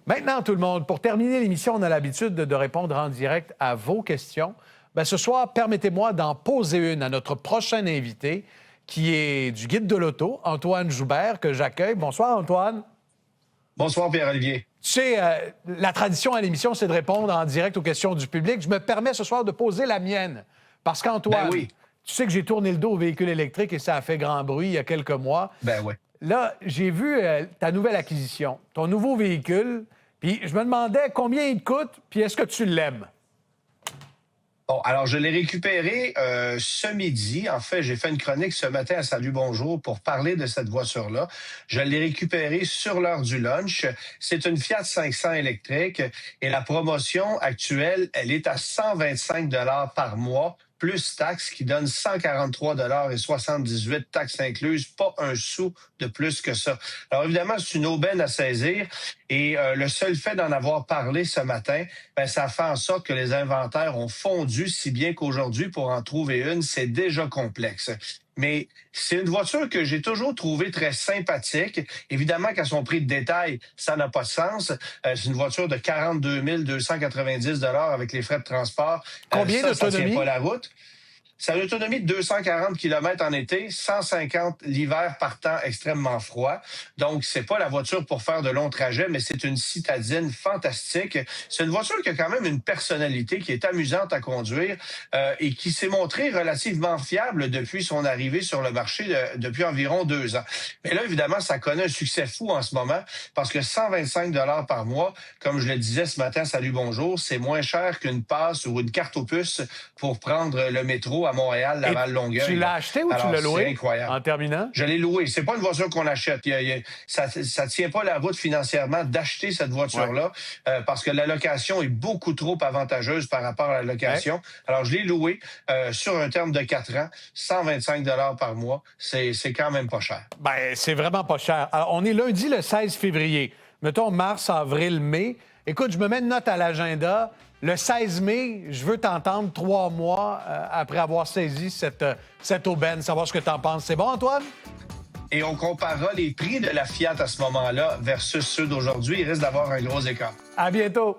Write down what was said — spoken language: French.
Maintenant, tout le monde, pour terminer l'émission, on a l'habitude de répondre en direct à vos questions. Bien, ce soir, permettez-moi d'en poser une à notre prochain invité, qui est du Guide de l'auto, Antoine Joubert, que j'accueille. Bonsoir, Antoine. Bonsoir, Pierre-Olivier. Tu sais, la tradition à l'émission, c'est de répondre en direct aux questions du public. Je me permets ce soir de poser la mienne. Parce qu'Antoine, oui. Tu sais que j'ai tourné le dos au véhicule électrique et ça a fait grand bruit il y a quelques mois. Ben oui. Là, j'ai vu ta nouvelle acquisition, ton nouveau véhicule, puis je me demandais combien il te coûte, puis est-ce que tu l'aimes? Bon, alors je l'ai récupéré ce midi. En fait, j'ai fait une chronique ce matin à Salut Bonjour pour parler de cette voiture-là. Je l'ai récupérée sur l'heure du lunch. C'est une Fiat 500 électrique et la promotion actuelle, elle est à 125 $ par mois, plus taxes, qui donne 143,78 $ taxes incluses, pas un sou de plus que ça. Alors évidemment, c'est une aubaine à saisir et le seul fait d'en avoir parlé ce matin, ben, ça fait en sorte que les inventaires ont fondu, si bien qu'aujourd'hui, pour en trouver une, c'est déjà complexe. Mais c'est une voiture que j'ai toujours trouvée très sympathique. Évidemment qu'à son prix de détail, ça n'a pas de sens. C'est une voiture de 42 290 $ avec les frais de transport. Combien d'autonomie? Ça tient pas la route. Ça a une autonomie de 240 km en été, 150 l'hiver par temps extrêmement froid. Donc, c'est pas la voiture pour faire de longs trajets, mais c'est une citadine fantastique. C'est une voiture qui a quand même une personnalité, qui est amusante à conduire et qui s'est montrée relativement fiable depuis son arrivée sur le marché depuis environ 2 ans. Mais là, évidemment, ça connaît un succès fou en ce moment parce que 125 $ par mois, comme je le disais ce matin, Salut Bonjour, c'est moins cher qu'une passe ou une carte aux puces pour prendre le métro à Montréal, Laval, Longueuil. Tu l'as acheté ou tu l'as loué? C'est incroyable. En terminant? Je l'ai loué. C'est pas une voiture qu'on achète. Ça tient pas la route financièrement d'acheter cette voiture-là parce que la location est beaucoup trop avantageuse par rapport à la location. Ouais. Alors, je l'ai loué sur un terme de 4 ans, 125 $ par mois. C'est quand même pas cher. Bien, c'est vraiment pas cher. Alors, on est lundi le 16 février. Mettons mars, avril, mai. Écoute, je me mets une note à l'agenda. Le 16 mai, je veux t'entendre 3 mois après avoir saisi cette aubaine, savoir ce que tu en penses. C'est bon, Antoine? Et on comparera les prix de la Fiat à ce moment-là versus ceux d'aujourd'hui. Il risque d'avoir un gros écart. À bientôt.